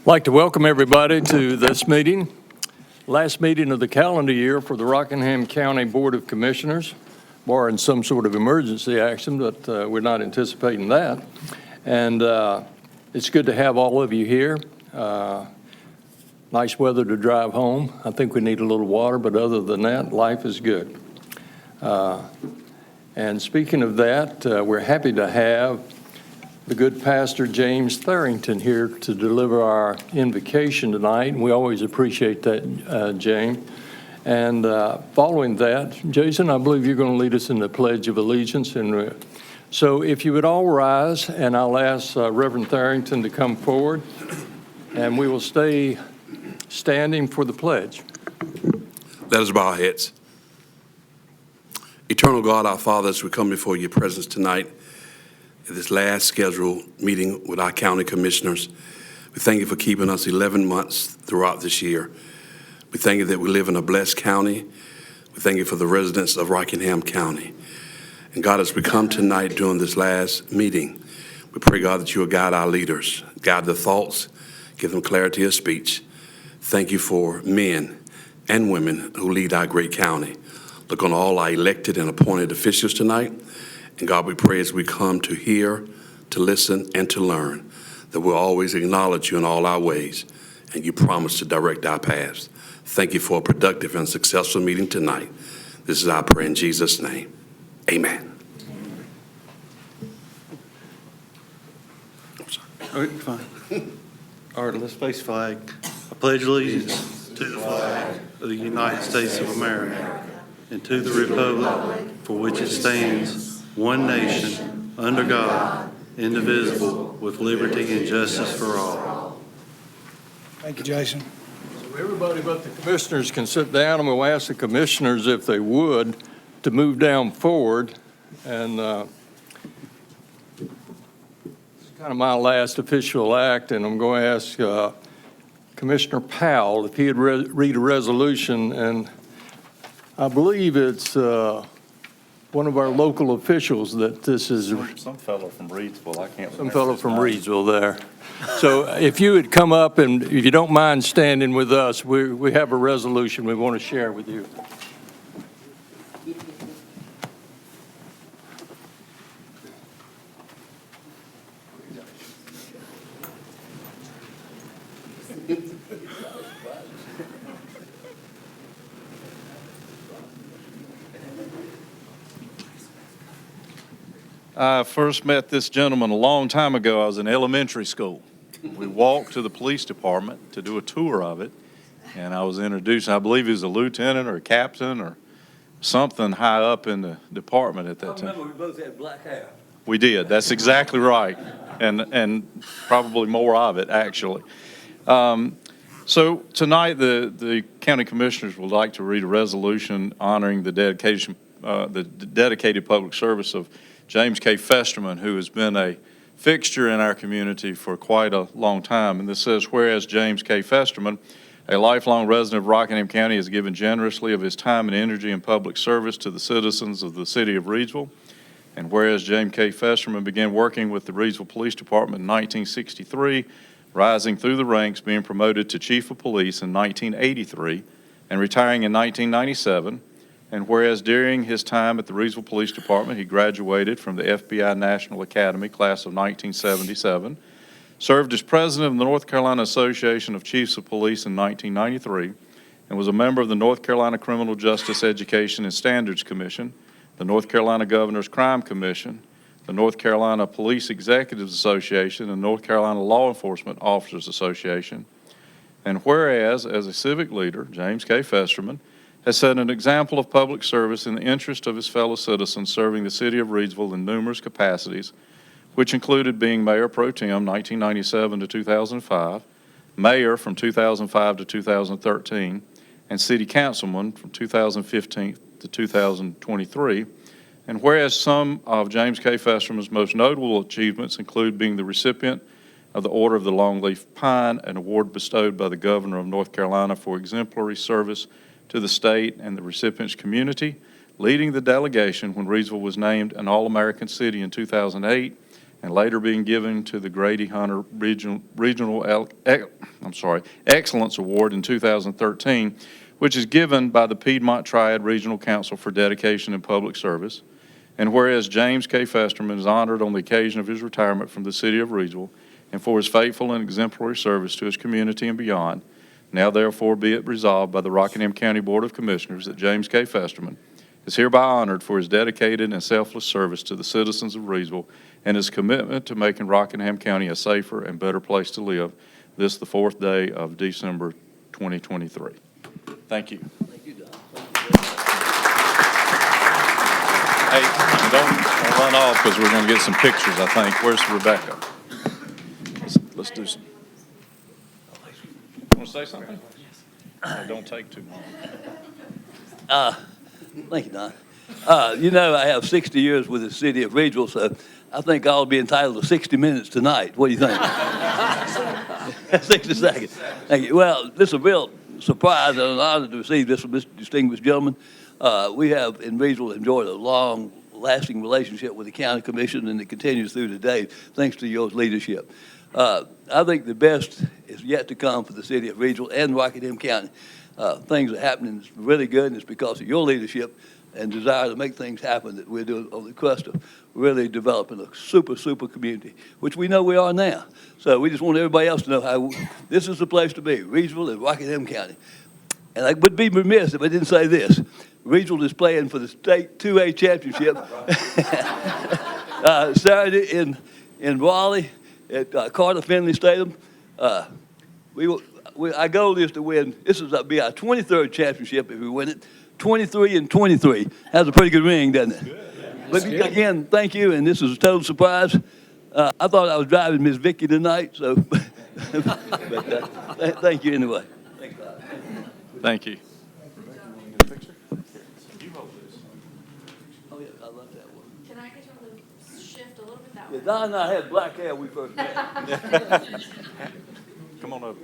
I'd like to welcome everybody to this meeting, last meeting of the calendar year for the Rockingham County Board of Commissioners, barring some sort of emergency action, but we're not anticipating that. And it's good to have all of you here. Nice weather to drive home. I think we need a little water, but other than that, life is good. And speaking of that, we're happy to have the good Pastor James Tharrington here to deliver our invocation tonight. And we always appreciate that, James. And following that, Jason, I believe you're going to lead us in the Pledge of Allegiance. And so if you would all rise, and I'll ask Reverend Tharrington to come forward, and we will stay standing for the pledge. Let us bow our heads. Eternal God, our Father, as we come before your presence tonight, at this last scheduled meeting with our county commissioners, we thank you for keeping us 11 months throughout this year. We thank you that we live in a blessed county. We thank you for the residents of Rockingham County. And God, as we come tonight during this last meeting, we pray, God, that you will guide our leaders, guide their thoughts, give them clarity of speech. Thank you for men and women who lead our great county. Look on all our elected and appointed officials tonight. And God, we pray as we come to hear, to listen, and to learn, that we'll always acknowledge you in all our ways, and you promise to direct our paths. Thank you for a productive and successful meeting tonight. This is our prayer in Jesus' name. Amen. All right, fine. All right, let's face flag. I pledge allegiance to the flag of the United States of America and to the republic for which it stands, one nation, under God, indivisible, with liberty and justice for all. Thank you, Jason. So everybody but the commissioners can sit down, and we'll ask the commissioners if they would to move down forward. And it's kind of my last official act, and I'm going to ask Commissioner Powell if he'd read a resolution, and I believe it's one of our local officials that this is. Some fellow from Reedsville, I can't remember. Some fellow from Reedsville there. So if you would come up, and if you don't mind standing with us, we have a resolution we want to share with you. I first met this gentleman a long time ago. I was in elementary school. We walked to the police department to do a tour of it, and I was introduced. I believe he was a lieutenant or a captain or something high up in the department at that time. I remember we both had black hair. We did. That's exactly right, and probably more of it, actually. So tonight, the county commissioners would like to read a resolution honoring the dedicated public service of James K. Festerman, who has been a fixture in our community for quite a long time. And this says, whereas James K. Festerman, a lifelong resident of Rockingham County, has given generously of his time and energy in public service to the citizens of the city of Reedsville. And whereas James K. Festerman began working with the Reedsville Police Department in 1963, rising through the ranks, being promoted to Chief of Police in 1983, and retiring in 1997. And whereas during his time at the Reedsville Police Department, he graduated from the FBI National Academy class of 1977, served as president of the North Carolina Association of Chiefs of Police in 1993, and was a member of the North Carolina Criminal Justice Education and Standards Commission, the North Carolina Governor's Crime Commission, the North Carolina Police Executives Association, and North Carolina Law Enforcement Officers Association. And whereas, as a civic leader, James K. Festerman has set an example of public service in the interest of his fellow citizens, serving the city of Reedsville in numerous capacities, which included being mayor pro tem 1997 to 2005, mayor from 2005 to 2013, and city councilman from 2015 to 2023. And whereas some of James K. Festerman's most notable achievements include being the recipient of the Order of the Longleaf Pine, an award bestowed by the governor of North Carolina for exemplary service to the state and the recipient's community, leading the delegation when Reedsville was named an All-American City in 2008, and later being given to the Grady Hunter Excellence Award in 2013, which is given by the Piedmont Triad Regional Council for dedication in public service. And whereas James K. Festerman is honored on the occasion of his retirement from the city of Reidsville and for his faithful and exemplary service to his community and beyond, now therefore be it resolved by the Rockingham County Board of Commissioners that James K. Festerman is hereby honored for his dedicated and selfless service to the citizens of Reidsville and his commitment to making Rockingham County a safer and better place to live this the 4th day of December 2023. Thank you. Thank you, Don. Hey, don't run off because we're going to get some pictures, I think. Where's Rebecca? Let's do some. Want to say something? Don't take too long. Thank you, Don. I have 60 years with the city of Reidsville, so I think I'll be entitled to 60 minutes tonight. What do you think? 60 seconds. Thank you. Well, this is a real surprise and an honor to receive this from this distinguished gentleman. We have in Reidsville enjoyed a long-lasting relationship with the county commission, and it continues through today, thanks to your leadership. I think the best is yet to come for the city of Reidsville and Rockingham County. Things are happening really good, and it's because of your leadership and desire to make things happen that we're doing on the crust of really developing a super, super community, which we know we are now. So we just want everybody else to know how this is the place to be, Reidsville and Rockingham County. And I would be remiss if I didn't say this. Reidsville is playing for the state 2A championship Saturday in Raleigh at Carter Finley Stadium. Our goal is to win. This is be our 23rd championship if we win it. 23-23. Has a pretty good ring, doesn't it? Good. But again, thank you, and this is a total surprise. I thought I was driving Miss Vicky tonight, so thank you anyway. Thanks, God. Thank you. Oh, yeah, I love that one. Can I get you on the shift a little bit that Yeah, way? Don and I had black hair when we first met. Come on over.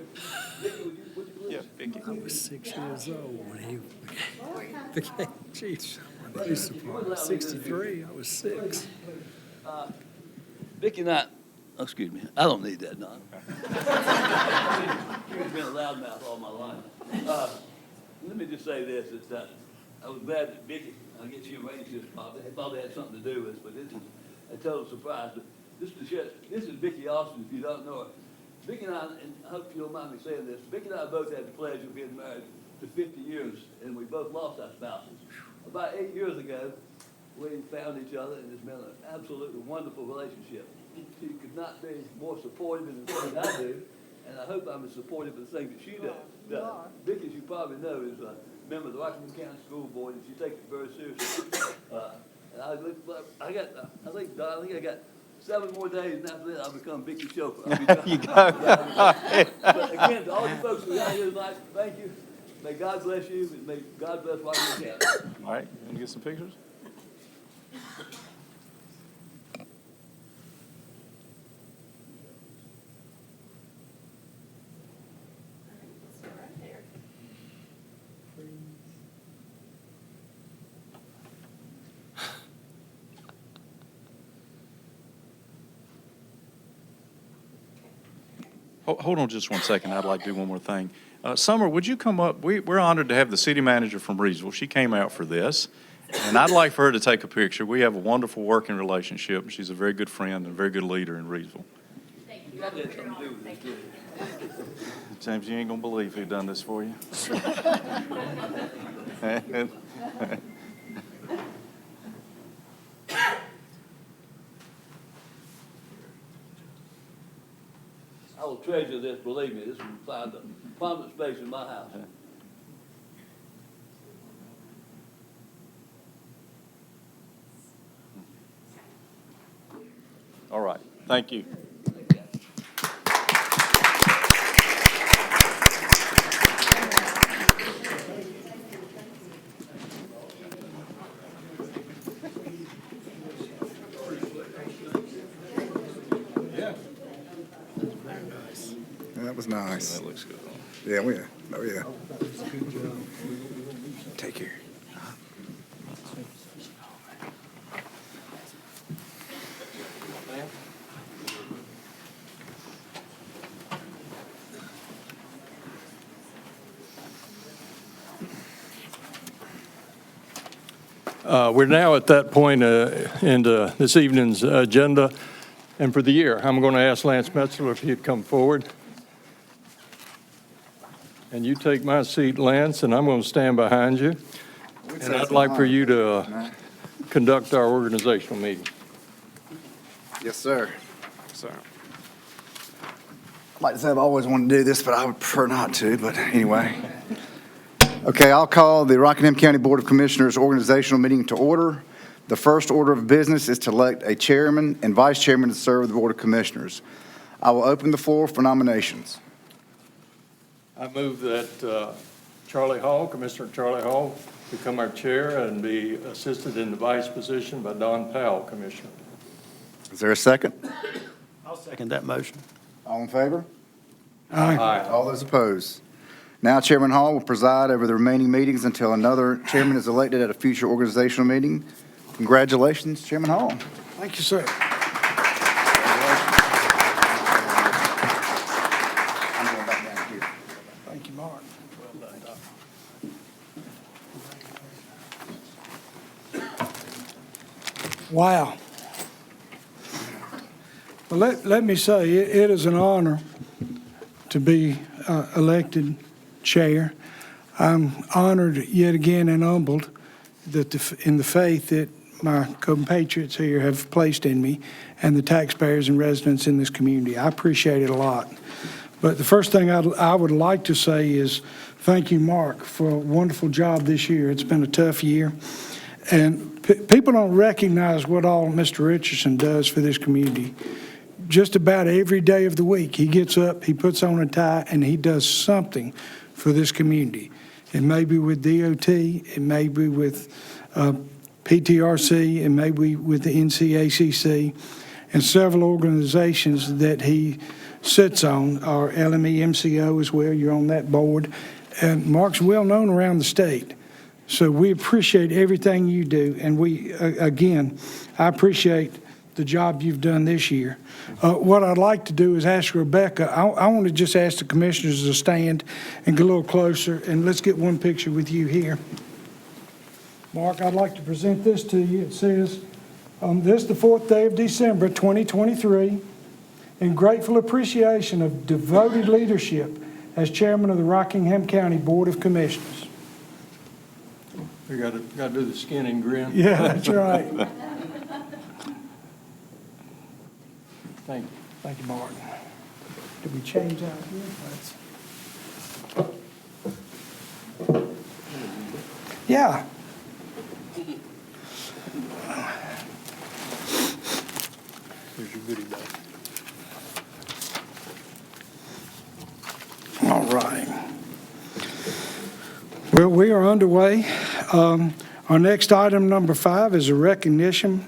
Yeah, Vicky. I was 6 years old when he became chief. Police Department. 63, I was 6. Vicky and I, excuse me, I don't need that, Don. He's been a loudmouth all my life. Let me just say this, is that I was glad that Vicky, I guess she arranged this, probably had something to do with it, but this is a total surprise. But this is Vicky Austin, if you don't know her. Vicky and I hope you don't mind me saying this, Vicky and I both had the pleasure of being married to 50 years, and we both lost our spouses. About 8 years ago, we found each other, and it's been an absolutely wonderful relationship. She could not be more supportive in the things I do, and I hope I'm as supportive of the things that she does. Vicky, as you probably know, is a member of the Rockingham County School Board, and she takes it very seriously. And I think I got 7 more days, and after that, I'll become Vicky Chopra. You go. But again, to all you folks who are out here tonight, thank you. May God bless you, and may God bless Rockingham County. All right, want to get some pictures? So right there. Hold on just 1 second. I'd like to do one more thing. Summer, would you come up? We're honored to have the city manager from Reidsville. She came out for this, and I'd like for her to take a picture. We have a wonderful working relationship. She's a very good friend and a very good leader in Reidsville. Thank you. That had something to do with Thank this, you. too. James, you ain't gonna believe who done this for you. I will treasure this, believe me, this will find a prominent space in my house. All right, thank you. That was nice. That looks good. Yeah, oh yeah. Take care. We're now at that point into this evening's agenda, and for the year, I'm going to ask Lance Metzler if he'd come forward. And you take my seat, Lance, and I'm going to stand behind you. And I'd like for you to conduct our organizational meeting. Yes, sir. Sir. I'd like to say I've always wanted to do this, but I would prefer not to, but anyway. Okay, I'll call the Rockingham County Board of Commissioners organizational meeting to order. The first order of business is to elect a chairman and vice chairman to serve the Board of Commissioners. I will open the floor for nominations. I move that Charlie Hall, Commissioner Charlie Hall, become our chair and be assisted in the vice position by Don Powell, Commissioner. Is there a second? I'll second that motion. All in favor? Aye. All those opposed? Now Chairman Hall will preside over the remaining meetings until another chairman is elected at a future organizational meeting. Congratulations, Chairman Hall. Thank you, sir. I'm going back down here. Thank you, Mark. Wow. Well, let me say, it is an honor to be elected chair. I'm honored yet again and humbled that in the faith that my compatriots here have placed in me and the taxpayers and residents in this community. I appreciate it a lot. But the first thing I would like to say is thank you, Mark, for a wonderful job this year. It's been a tough year. And people don't recognize what all Mr. Richardson does for this community. Just about every day of the week, he gets up, he puts on a tie, and he does something for this community. It may be with DOT, it may be with PTRC, it may be with the NCACC, and several organizations that he sits on, our LME MCO as well, you're on that board. And Mark's well known around the state. So we appreciate everything you do, and again, I appreciate the job you've done this year. What I'd like to do is ask Rebecca, I want to just ask the commissioners to stand and get a little closer, and let's get one picture with you here. Mark, I'd like to present this to you. It says, this the 4th day of December, 2023, in grateful appreciation of devoted leadership as chairman of the Rockingham County Board of Commissioners. We got to do the skin and grin. Yeah, that's right. Thank you. Thank you, Mark. Did we change out here? Yeah. Here's your goodie bag. All right. Well, we are underway. Our next item, number 5, is a recognition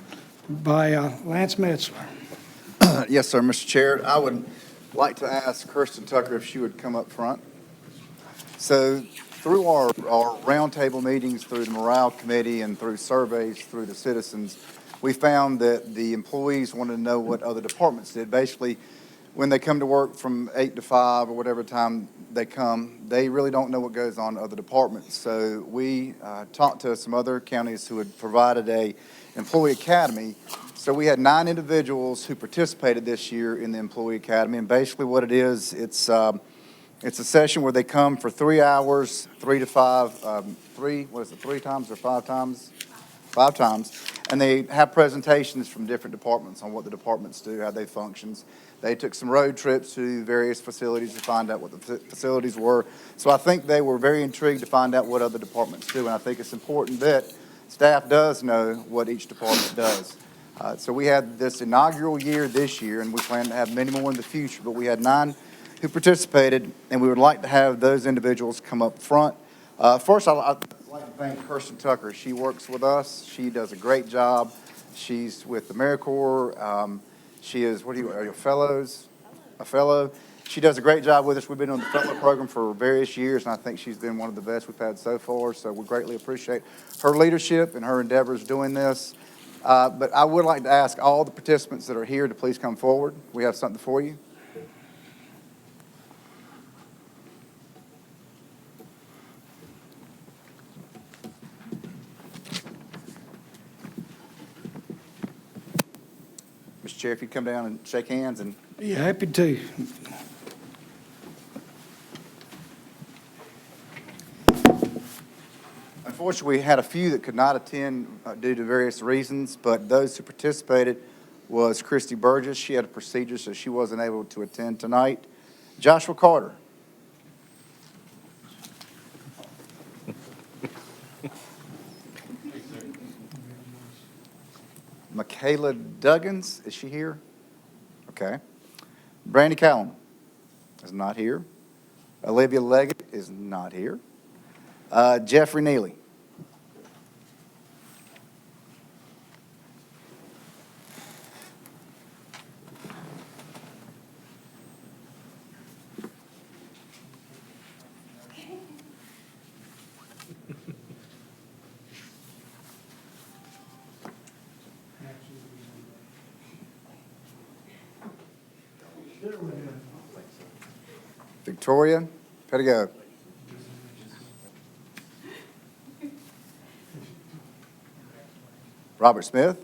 by Lance Metzler. Yes, sir, Mr. Chair. I would like to ask Kirsten Tucker if she would come up front. So through our roundtable meetings, through the morale committee, and through surveys through the citizens, we found that the employees wanted to know what other departments did. Basically, when they come to work from 8 to 5 or whatever time they come, they really don't know what goes on in other departments. So we talked to some other counties who had provided a employee academy. So we had 9 individuals who participated this year in the Employee Academy, and basically what it is, it's a session where they come for 3 hours, 3 to 5, 3 times or 5 times? 5 times, and they have presentations from different departments on what the departments do, how they function. They took some road trips to various facilities to find out what the facilities were. So I think they were very intrigued to find out what other departments do, and I think it's important that staff does know what each department does. So we had this inaugural year this year, and we plan to have many more in the future, but we had 9 who participated, and we would like to have those individuals come up front. First, I'd like to thank Kirsten Tucker. She works with us. She does a great job. She's with AmeriCorps. She is, are you a fellow? She does a great job with us. We've been on the fellow program for various years, and I think she's been one of the best we've had so far, so we greatly appreciate her leadership and her endeavors doing this. But I would like to ask all the participants that are here to please come forward. We have something for you. Mr. Chair, if you'd come down and shake hands and Yeah, happy to. unfortunately, we had a few that could not attend due to various reasons, but those who participated was Christy Burgess. She had a procedure, so she wasn't able to attend tonight. Joshua Carter. Michaela Duggins, is she here? Okay. Brandy Callum is not here. Olivia Leggett is not here. Jeffrey Neely. Victoria Pettigo. Robert Smith.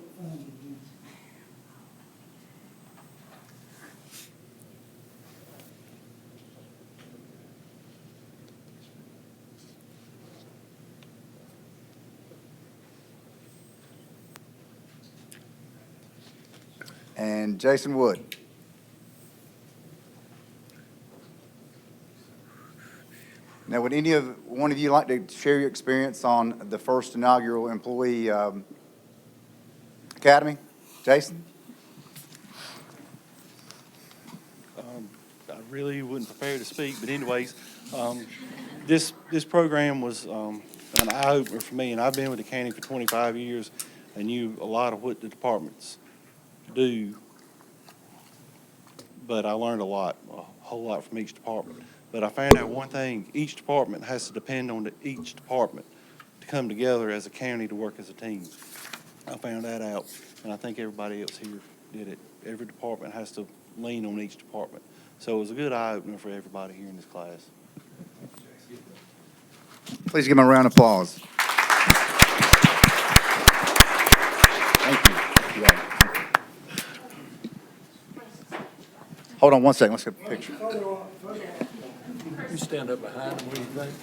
And Jason Wood. Now, would one of you like to share your experience on the first inaugural employee academy? Jason? I really wasn't prepared to speak, but anyways, this program was an eye-opener for me, and I've been with the county for 25 years and knew a lot of what the departments do, but I learned a whole lot from each department. But I found out one thing: each department has to depend on each department to come together as a county to work as a team. I found that out, and I think everybody else here did it. Every department has to lean on each department. So it was a good eye-opener for everybody here in this class. Please give him a round of applause. Thank you. Hold on one second. Let's get a picture. You stand up behind him, what do you think?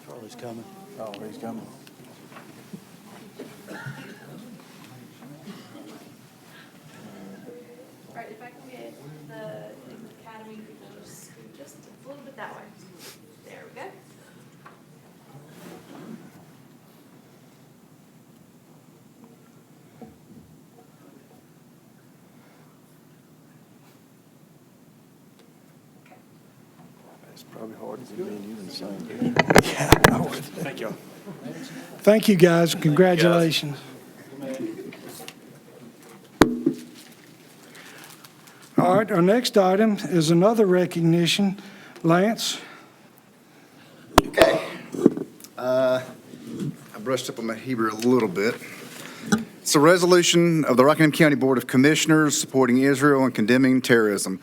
Charlie's coming. Oh, he's coming. All right, if I can get the academy people to scoot just a little bit that way. There we go. It's probably hard to get me and you in the same picture. Thank y'all. Thank you, guys. Congratulations. All right, our next item is another recognition. Lance? Okay. I brushed up on my Hebrew a little bit. It's a resolution of the Rockingham County Board of Commissioners supporting Israel and condemning terrorism.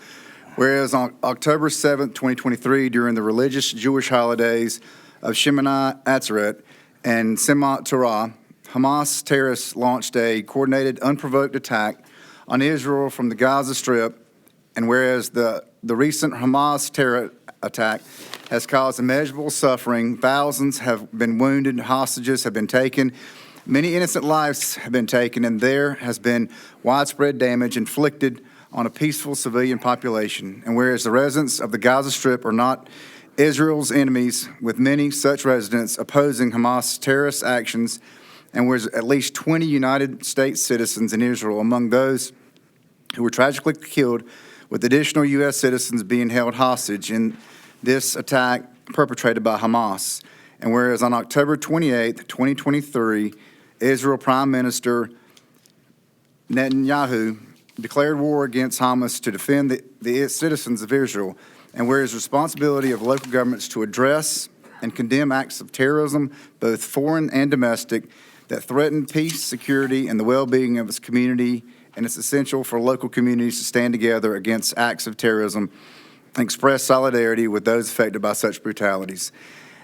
Whereas on October 7th, 2023, during the religious Jewish holidays of Shemini Atzeret and Simchat Torah, Hamas terrorists launched a coordinated, unprovoked attack on Israel from the Gaza Strip. And whereas the recent Hamas terror attack has caused immeasurable suffering, thousands have been wounded, hostages have been taken, many innocent lives have been taken, and there has been widespread damage inflicted on a peaceful civilian population. And whereas the residents of the Gaza Strip are not Israel's enemies, with many such residents opposing Hamas terrorist actions, and whereas at least 20 United States citizens in Israel among those who were tragically killed, with additional U.S. citizens being held hostage in this attack perpetrated by Hamas. And whereas on October 28th, 2023, Israel Prime Minister Netanyahu declared war against Hamas to defend the citizens of Israel, and whereas responsibility of local governments to address and condemn acts of terrorism, both foreign and domestic, that threaten peace, security, and the well-being of its community, and it's essential for local communities to stand together against acts of terrorism and express solidarity with those affected by such brutalities.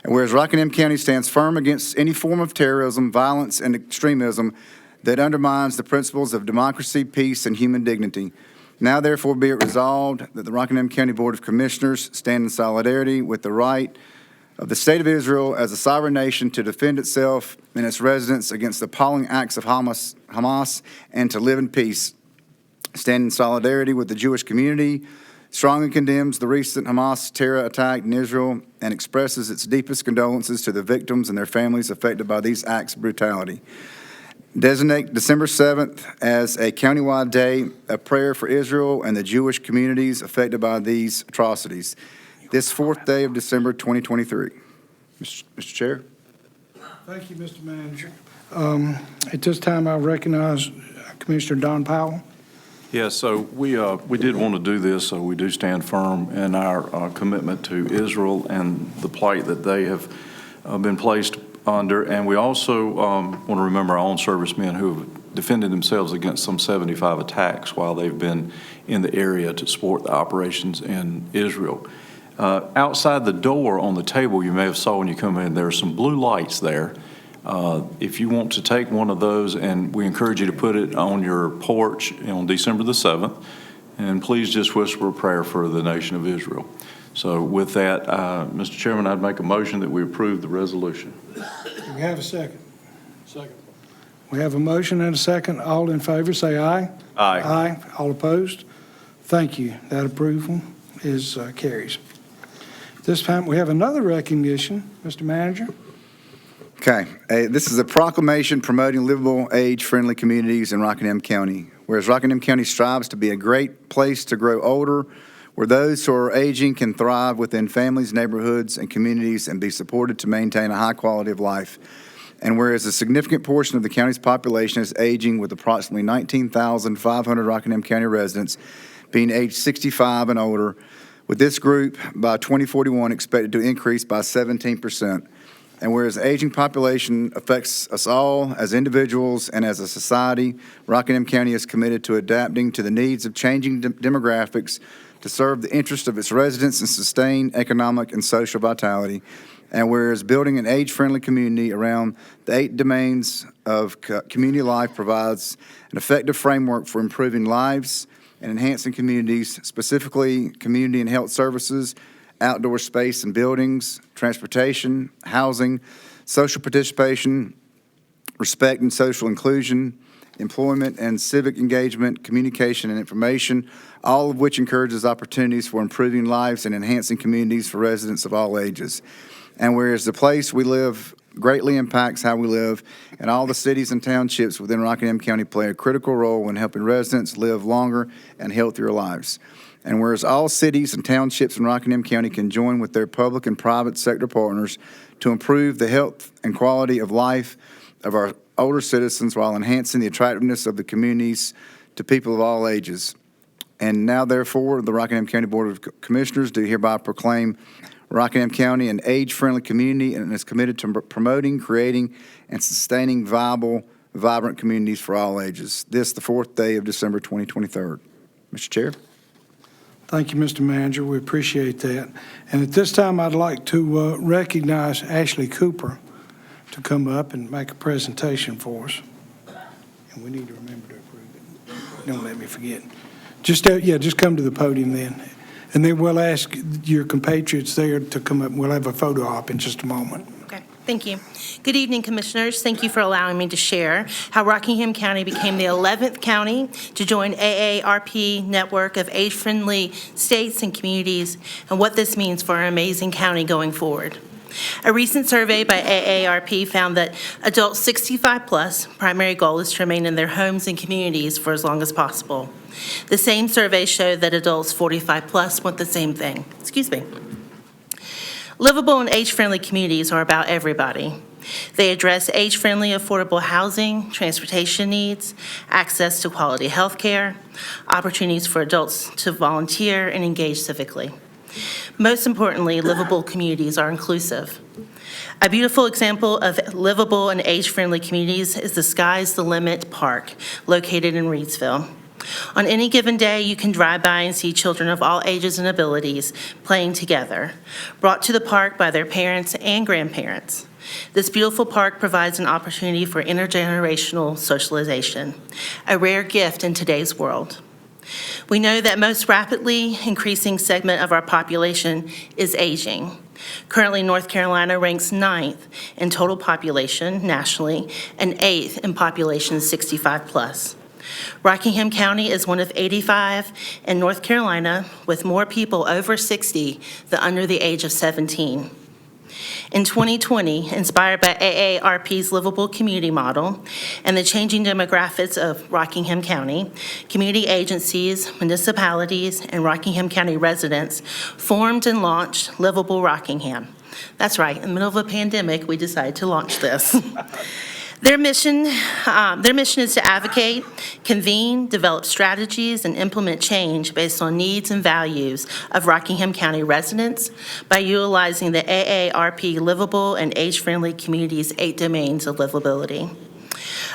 And whereas Rockingham County stands firm against any form of terrorism, violence, and extremism that undermines the principles of democracy, peace, and human dignity. Now therefore be it resolved that the Rockingham County Board of Commissioners stand in solidarity with the right of the State of Israel as a sovereign nation to defend itself and its residents against the appalling acts of Hamas and to live in peace. Stand in solidarity with the Jewish community, strongly condemns the recent Hamas terror attack in Israel, and expresses its deepest condolences to the victims and their families affected by these acts of brutality. Designate December 7th as a countywide day of prayer for Israel and the Jewish communities affected by these atrocities. This fourth day of December 2023. Mr. Chair? Thank you, Mr. Manager. At this time, I'll recognize Commissioner Don Powell. Yeah, so we did want to do this, so we do stand firm in our commitment to Israel and the plight that they have been placed under. And we also want to remember our own servicemen who have defended themselves against some 75 attacks while they've been in the area to support the operations in Israel. Outside the door on the table, you may have saw when you come in, there are some blue lights there. If you want to take one of those, and we encourage you to put it on your porch on December the 7th, and please just whisper a prayer for the nation of Israel. So with that, Mr. Chairman, I'd make a motion that we approve the resolution. Do we have a second? Second. We have a motion and a second. All in favor, say aye. Aye. Aye. All opposed? Thank you. That approval is carries. This time, we have another recognition, Mr. Manager. Okay, this is a proclamation promoting livable, age-friendly communities in Rockingham County. Whereas Rockingham County strives to be a great place to grow older, where those who are aging can thrive within families, neighborhoods, and communities and be supported to maintain a high quality of life. And whereas a significant portion of the county's population is aging, with approximately 19,500 Rockingham County residents being aged 65 and older, with this group by 2041 expected to increase by 17%. And whereas the aging population affects us all as individuals and as a society, Rockingham County is committed to adapting to the needs of changing demographics to serve the interest of its residents and sustain economic and social vitality. And whereas building an age-friendly community around the 8 domains of community life provides an effective framework for improving lives and enhancing communities, specifically community and health services, outdoor space and buildings, transportation, housing, social participation, respect and social inclusion, employment and civic engagement, communication and information, all of which encourages opportunities for improving lives and enhancing communities for residents of all ages. And whereas the place we live greatly impacts how we live, and all the cities and townships within Rockingham County play a critical role in helping residents live longer and healthier lives. And whereas all cities and townships in Rockingham County can join with their public and private sector partners to improve the health and quality of life of our older citizens while enhancing the attractiveness of the communities to people of all ages. And now, therefore, the Rockingham County Board of Commissioners do hereby proclaim Rockingham County an age-friendly community and is committed to promoting, creating, and sustaining viable, vibrant communities for all ages. This, the fourth day of December 2023. Mr. Chair. Thank you, Mr. Manager. We appreciate that. And at this time, I'd like to recognize Ashley Cooper to come up and make a presentation for us. And we need to remember to approve it. Don't let me forget. Just come to the podium then. And then we'll ask your compatriots there to come up. We'll have a photo op in just a moment. Okay, thank you. Good evening, Commissioners. Thank you for allowing me to share how Rockingham County became the 11th county to join AARP network of age-friendly states and communities, and what this means for our amazing county going forward. A recent survey by AARP found that adults 65 plus primary goal is to remain in their homes and communities for as long as possible. The same survey showed that adults 45 plus want the same thing. Livable and age-friendly communities are about everybody. They address age-friendly, affordable housing, transportation needs, access to quality health care, opportunities for adults to volunteer and engage civically. Most importantly, livable communities are inclusive. A beautiful example of livable and age-friendly communities is the Sky's the Limit Park, located in Reidsville. On any given day, you can drive by and see children of all ages and abilities playing together, brought to the park by their parents and grandparents. This beautiful park provides an opportunity for intergenerational socialization, a rare gift in today's world. We know that most rapidly increasing segment of our population is aging. Currently, North Carolina ranks 9th in total population nationally and 8th in population 65 plus. Rockingham County is one of 85 in North Carolina with more people over 60 than under the age of 17. In 2020, inspired by AARP's livable community model and the changing demographics of Rockingham County, community agencies, municipalities, and Rockingham County residents formed and launched Livable Rockingham. That's right, in the middle of a pandemic, we decided to launch this. Their mission is to advocate, convene, develop strategies, and implement change based on needs and values of Rockingham County residents by utilizing the AARP Livable and Age-Friendly Communities 8 domains of livability.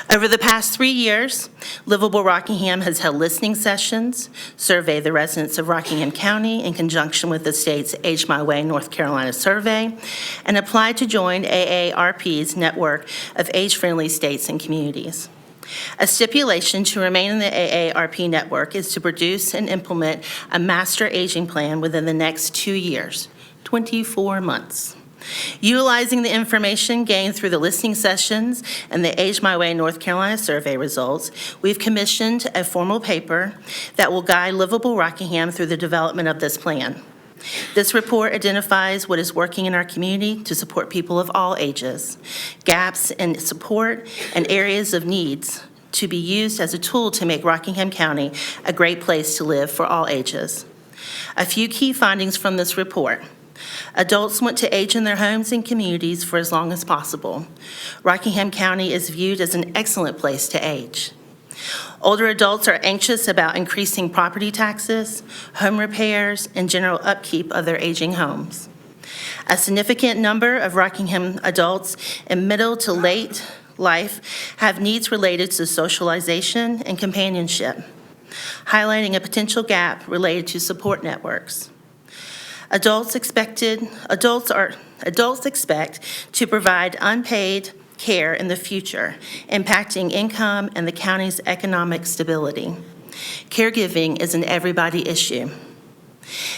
Over the past 3 years, Livable Rockingham has held listening sessions, surveyed the residents of Rockingham County in conjunction with the state's Age My Way North Carolina survey, and applied to join AARP's network of age-friendly states and communities. A stipulation to remain in the AARP network is to produce and implement a master aging plan within the next 2 years, 24 months. Utilizing the information gained through the listening sessions and the Age My Way North Carolina survey results, we've commissioned a formal paper that will guide Livable Rockingham through the development of this plan. This report identifies what is working in our community to support people of all ages, gaps in support, and areas of needs to be used as a tool to make Rockingham County a great place to live for all ages. A few key findings from this report. Adults want to age in their homes and communities for as long as possible. Rockingham County is viewed as an excellent place to age. Older adults are anxious about increasing property taxes, home repairs, and general upkeep of their aging homes. A significant number of Rockingham adults in middle to late life have needs related to socialization and companionship, highlighting a potential gap related to support networks. Adults expect to provide unpaid care in the future, impacting income and the county's economic stability. Caregiving is an everybody issue.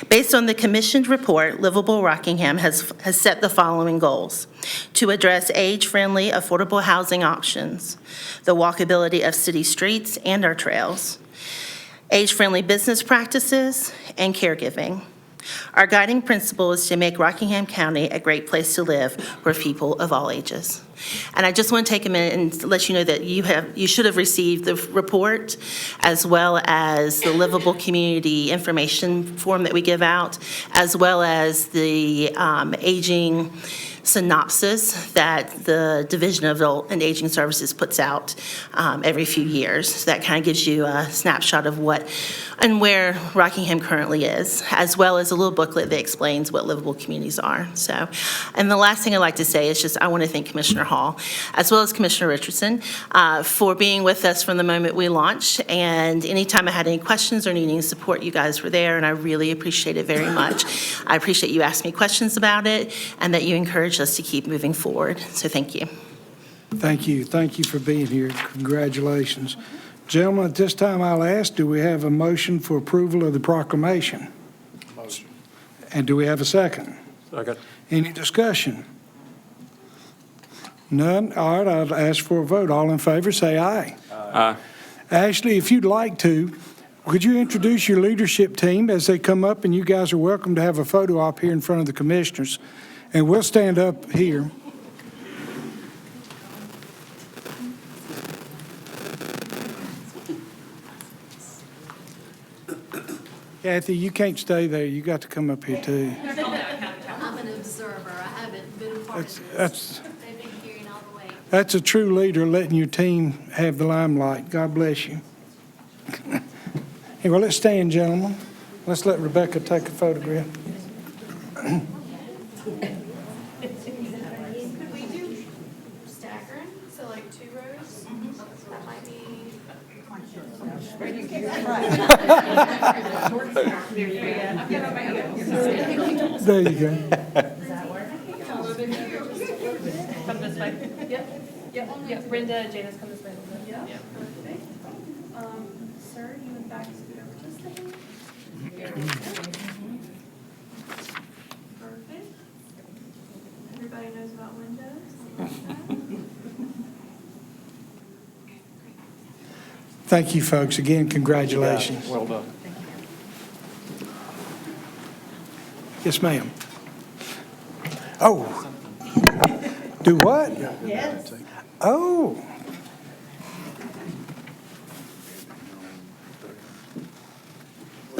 Based on the commissioned report, Livable Rockingham has set the following goals: to address age-friendly, affordable housing options, the walkability of city streets and our trails, age-friendly business practices, and caregiving. Our guiding principle is to make Rockingham County a great place to live for people of all ages. And I just want to take a minute and let you know that you should have received the report as well as the Livable Community Information Form that we give out, as well as the aging synopsis that the Division of Adult and Aging Services puts out every few years. So that kind of gives you a snapshot of what and where Rockingham currently is, as well as a little booklet that explains what livable communities are. So, and the last thing I'd like to say is just I want to thank Commissioner Hall, as well as Commissioner Richardson, for being with us from the moment we launched. And anytime I had any questions or needing support, you guys were there, and I really appreciate it very much. I appreciate you asking me questions about it and that you encouraged us to keep moving forward. So thank you. Thank you. Thank you for being here. Congratulations. Gentlemen, at this time I'll ask, do we have a motion for approval of the proclamation? Motion. And do we have a second? Second. Any discussion? None? All right, I'll ask for a vote. All in favor, say aye. Aye. Ashley, if you'd like to, could you introduce your leadership team as they come up, and you guys are welcome to have a photo op here in front of the commissioners. And we'll stand up here. Kathy, you can't stay there. You got to come up here too. I'm an observer. I haven't been a part of this. They've been carrying all the weight. That's a true leader, letting your team have the limelight. God bless you. Hey, well, let's stand, gentlemen. Let's let Rebecca take a photograph. Could we do staggering, so like 2 rows? That might be. There you go. Come this way. Yep. Brenda, Janice, come this way. Yep. Perfect. Sir, you in back scoot over just a second. Perfect. Everybody knows about windows. Thank you, folks. Again, congratulations. Well done. Yes, ma'am. Oh. Do what? Yes. Oh.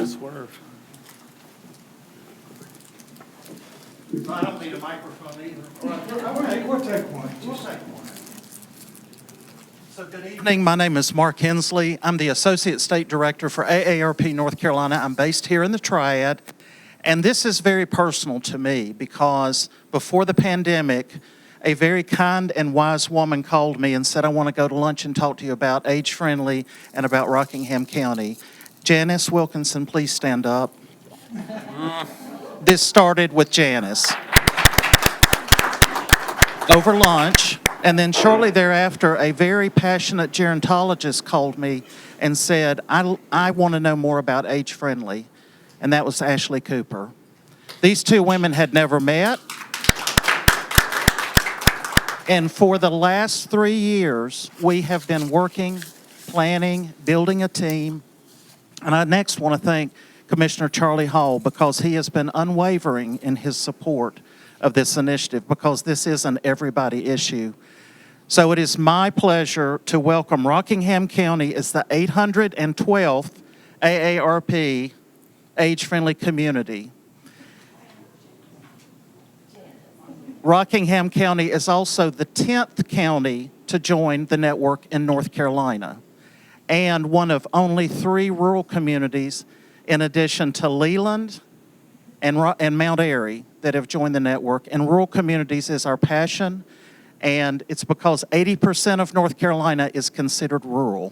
Swerve. I don't need a microphone either. We'll take one. So good evening. My name is Mark Hensley. I'm the Associate State Director for AARP North Carolina. I'm based here in the Triad. And this is very personal to me because before the pandemic, a very kind and wise woman called me and said, I want to go to lunch and talk to you about age-friendly and about Rockingham County. Janice Wilkinson, please stand up. This started with Janice over lunch, and then shortly thereafter, a very passionate gerontologist called me and said, I want to know more about age-friendly, and that was Ashley Cooper. These two women had never met, and for the last 3 years, we have been working, planning, building a team, and I next want to thank Commissioner Charlie Hall because he has been unwavering in his support of this initiative because this is an everybody issue. So it is my pleasure to welcome Rockingham County as the 812th AARP age-friendly community. Rockingham County is also the 10th county to join the network in North Carolina and one of only 3 rural communities in addition to Leland and Mount Airy that have joined the network. And rural communities is our passion, and it's because 80% of North Carolina is considered rural.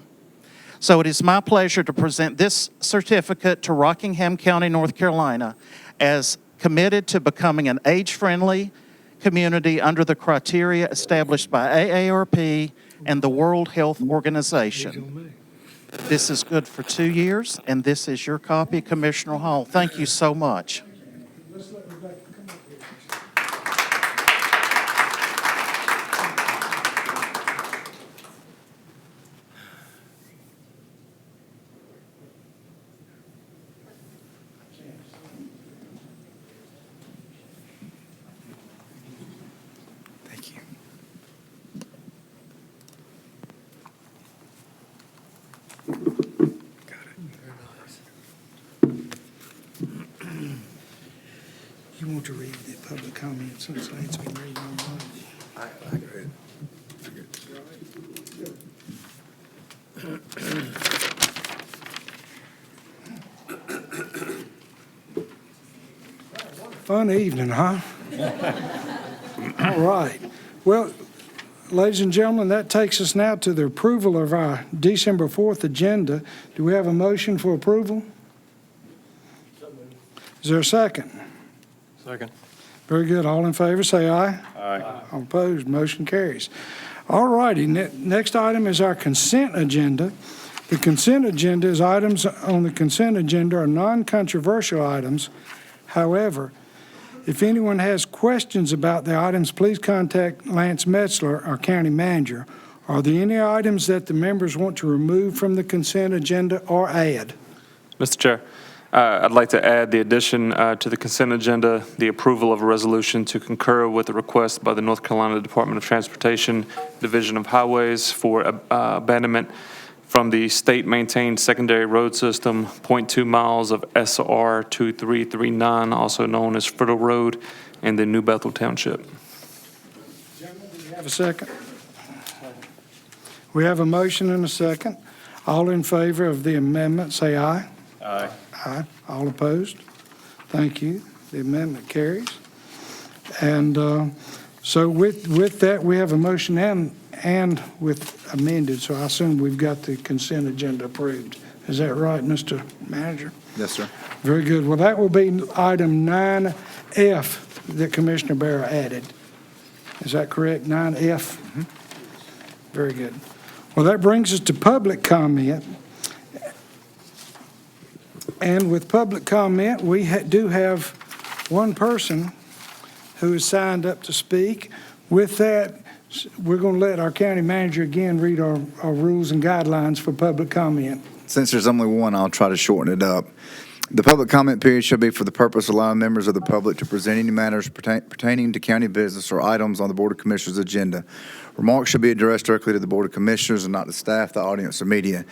So it is my pleasure to present this certificate to Rockingham County, North Carolina, as committed to becoming an age-friendly community under the criteria established by AARP and the World Health Organization. This is good for 2 years, and this is your copy, Commissioner Hall. Thank you so much. Thank you. You want to read the public comment since it's been reading online? I can read Fun evening, huh? All right. Well, ladies and gentlemen, that takes us now to the approval of our December 4th agenda. Do we have a motion for approval? Is there a second? Second. Very good. All in favor, say aye. Aye. All opposed, motion carries. All righty, next item is our consent agenda. The consent agenda is items on the consent agenda are non-controversial items. However, if anyone has questions about the items, please contact Lance Metzler, our county manager. Are there any items that the members want to remove from the consent agenda or add? Mr. Chair, I'd like to add the addition to the consent agenda, the approval of a resolution to concur with the request by the North Carolina Department of Transportation, Division of Highways for abandonment from the state-maintained secondary road system, 0.2 miles of SR 2339, also known as Friddle Road, in the New Bethel Township. Gentlemen, do we have a second? We have a motion and a second. All in favor of the amendment, say aye. Aye. Aye. All opposed? Thank you. The amendment carries. And so with that, we have a motion and with amended, so I assume we've got the consent agenda approved. Is that right, Mr. Manager? Yes, sir. Very good. Well, that will be item 9F that Commissioner Barrow added. Is that correct, 9F? Very good. Well, that brings us to public comment. And with public comment, we do have one person who is signed up to speak. With that, we're going to let our county manager again read our rules and guidelines for public comment. Since there's only one, I'll try to shorten it up. The public comment period shall be for the purpose of allowing members of the public to present any matters pertaining to county business or items on the Board of Commissioners' agenda. Remarks should be addressed directly to the Board of Commissioners and not to staff, the audience, or media.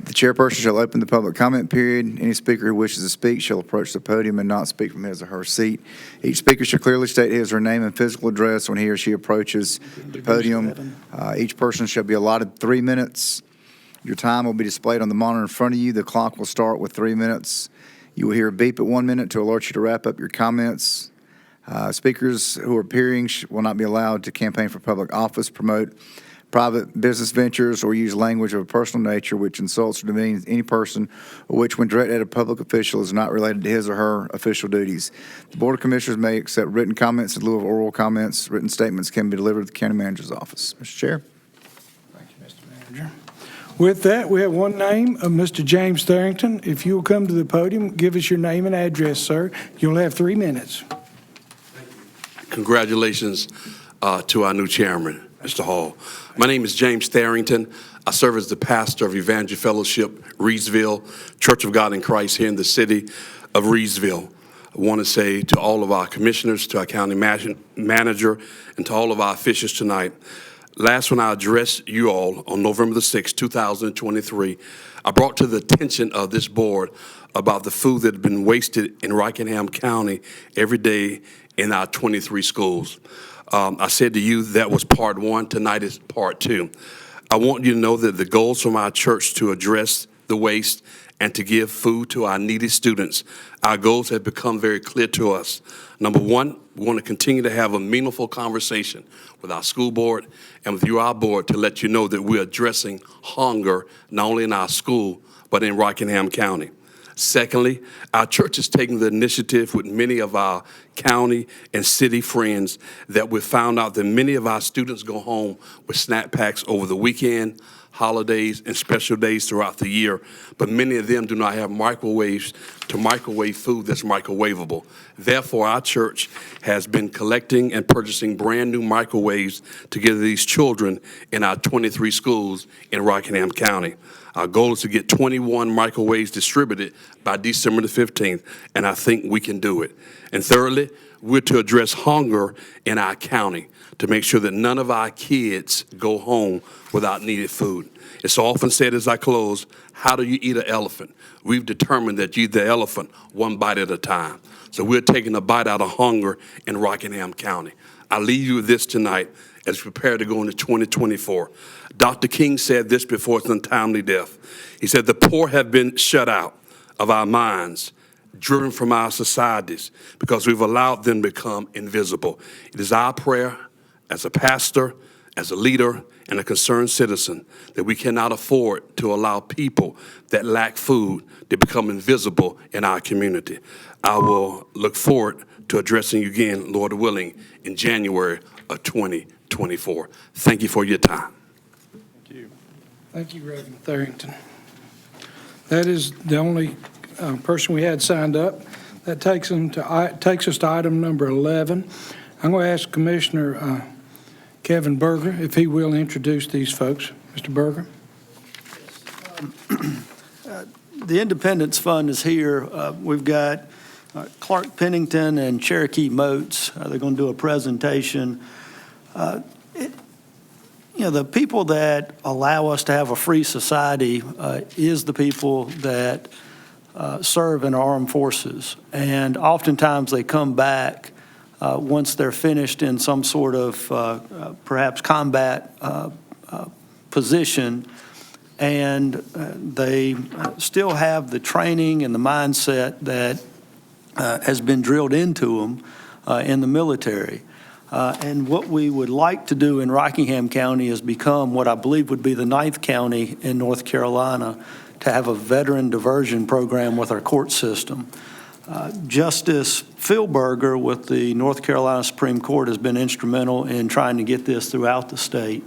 The chairperson shall open the public comment period. Any speaker who wishes to speak shall approach the podium and not speak from his or her seat. Each speaker should clearly state his or her name and physical address when he or she approaches the podium. Each person shall be allotted 3 minutes. Your time will be displayed on the monitor in front of you. The clock will start with 3 minutes. You will hear a beep at 1 minute to alert you to wrap up your comments. Speakers who are appearing will not be allowed to campaign for public office, promote private business ventures, or use language of a personal nature which insults or demeans any person, or which, when directed at a public official, is not related to his or her official duties. The Board of Commissioners may accept written comments in lieu of oral comments. Written statements can be delivered to the county manager's office. Mr. Chair. Thank you, Mr. Manager. With that, we have one name of Mr. James Tharrington. If you will come to the podium, give us your name and address, sir. You'll have 3 minutes. Congratulations to our new chairman, Mr. Hall. My name is James Tharrington. I serve as the pastor of Evangel Fellowship, Reedsville, Church of God in Christ here in the city of Reedsville. I want to say to all of our commissioners, to our county manager, and to all of our officials tonight, last when I addressed you all on November the 6th, 2023, I brought to the attention of this board about the food that had been wasted in Rockingham County every day in our 23 schools. I said to you that was part one. Tonight is part two. I want you to know that the goals from our church to address the waste and to give food to our needy students, our goals have become very clear to us. Number one, we want to continue to have a meaningful conversation with our school board and with you, our board, to let you know that we're addressing hunger not only in our school, but in Rockingham County. Secondly, our church is taking the initiative with many of our county and city friends that we found out that many of our students go home with snack packs over the weekend, holidays, and special days throughout the year, but many of them do not have microwaves to microwave food that's microwavable. Therefore, our church has been collecting and purchasing brand new microwaves to give these children in our 23 schools in Rockingham County. Our goal is to get 21 microwaves distributed by December the 15th, and I think we can do it. And thirdly, we're to address hunger in our county to make sure that none of our kids go home without needed food. It's often said as I close, how do you eat an elephant? We've determined that you eat the elephant one bite at a time. So we're taking a bite out of hunger in Rockingham County. I leave you with this tonight as we prepare to go into 2024. Dr. King said this before his untimely death. He said, the poor have been shut out of our minds, driven from our societies, because we've allowed them to become invisible. It is our prayer as a pastor, as a leader, and a concerned citizen that we cannot afford to allow people that lack food to become invisible in our community. I will look forward to addressing you again, Lord willing, in January of 2024. Thank you for your time. Thank you, Reverend Tharrington. That is the only person we had signed up. That takes us to item number 11. I'm going to ask Commissioner Kevin Berger if he will introduce these folks. Mr. Berger. The Independence Fund is here. We've got Clark Pennington and Cherokee Moats. They're going to do a presentation. The people that allow us to have a free society is the people that serve in our armed forces. And oftentimes they come back once they're finished in some sort of perhaps combat position, and they still have the training and the mindset that has been drilled into them in the military. And what we would like to do in Rockingham County is become what I believe would be the 9th county in North Carolina to have a veteran diversion program with our court system. Justice Philberger with the North Carolina Supreme Court has been instrumental in trying to get this throughout the state.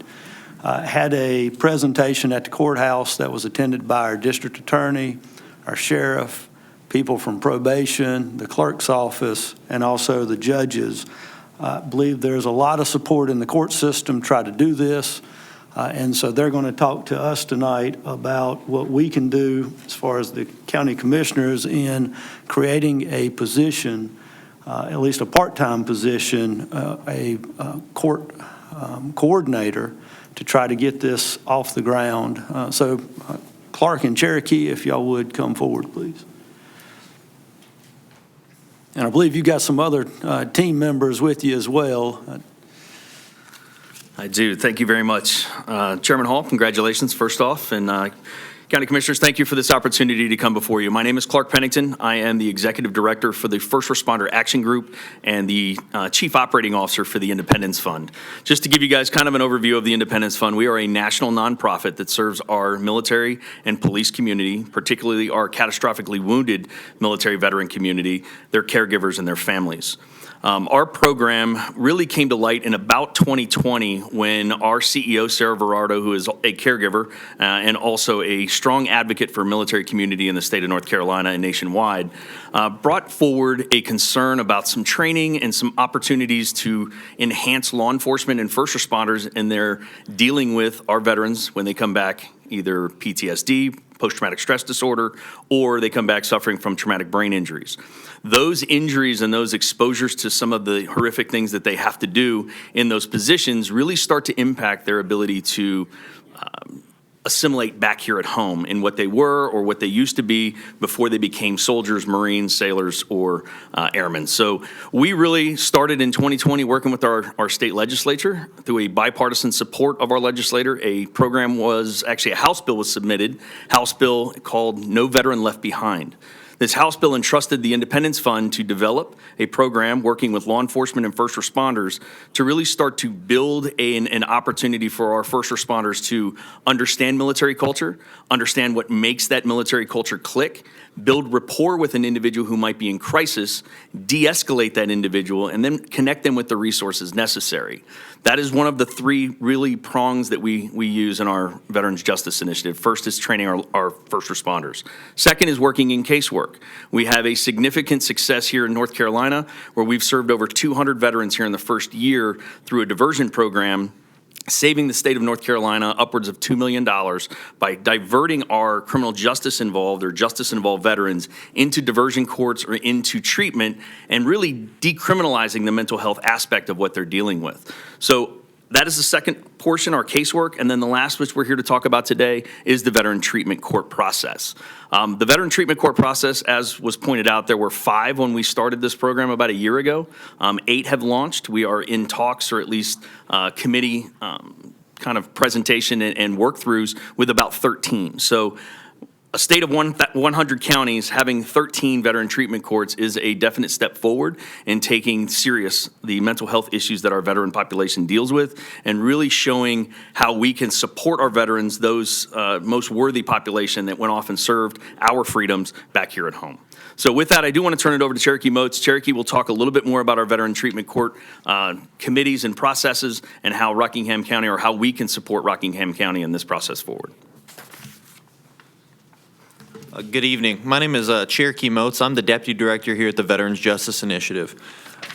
Had a presentation at the courthouse that was attended by our district attorney, our sheriff, people from probation, the clerk's office, and also the judges. I believe there's a lot of support in the court system to try to do this. And so they're going to talk to us tonight about what we can do as far as the county commissioners in creating a position, at least a part-time position, a court coordinator to try to get this off the ground. So Clark and Cherokee, if y'all would come forward, please. And I believe you got some other team members with you as well. I do. Thank you very much. Chairman Hall, congratulations first off. And County Commissioners, thank you for this opportunity to come before you. My name is Clark Pennington. I am the Executive Director for the First Responder Action Group and the Chief Operating Officer for the Independence Fund. Just to give you guys kind of an overview of the Independence Fund, we are a national nonprofit that serves our military and police community, particularly our catastrophically wounded military veteran community, their caregivers and their families. Our program really came to light in about 2020 when our CEO, Sarah Verardo, who is a caregiver and also a strong advocate for military community in the state of North Carolina and nationwide, brought forward a concern about some training and some opportunities to enhance law enforcement and first responders in their dealing with our veterans when they come back, either PTSD, post-traumatic stress disorder, or they come back suffering from traumatic brain injuries. Those injuries and those exposures to some of the horrific things that they have to do in those positions really start to impact their ability to assimilate back here at home in what they were or what they used to be before they became soldiers, Marines, sailors, or airmen. So we really started in 2020 working with our state legislature through a bipartisan support of our legislator. A program was, actually a House bill was submitted, House bill called No Veteran Left Behind. This House bill entrusted the Independence Fund to develop a program working with law enforcement and first responders to really start to build an opportunity for our first responders to understand military culture, understand what makes that military culture click, build rapport with an individual who might be in crisis, de-escalate that individual, and then connect them with the resources necessary. That is one of the three really prongs that we use in our Veterans Justice Initiative. First is training our first responders. Second is working in casework. We have a significant success here in North Carolina where we've served over 200 veterans here in the first year through a diversion program, saving the state of North Carolina upwards of $2 million by diverting our criminal justice involved or justice involved veterans into diversion courts or into treatment and really decriminalizing the mental health aspect of what they're dealing with. So that is the second portion, our casework. And then the last, which we're here to talk about today, is the veteran treatment court process. The veteran treatment court process, as was pointed out, there were 5 when we started this program about a year ago. 8 have launched. We are in talks, or at least committee kind of presentation and work-throughs with about 13. So a state of 100 counties having 13 veteran treatment courts is a definite step forward in taking serious the mental health issues that our veteran population deals with and really showing how we can support our veterans, those most worthy population that went off and served our freedoms back here at home. So with that, I do want to turn it over to Cherokee Moats. Cherokee will talk a little bit more about our veteran treatment court committees and processes and how Rockingham County, or how we can support Rockingham County in this process forward. Good evening. My name is Cherokee Moats. I'm the Deputy Director here at the Veterans Justice Initiative.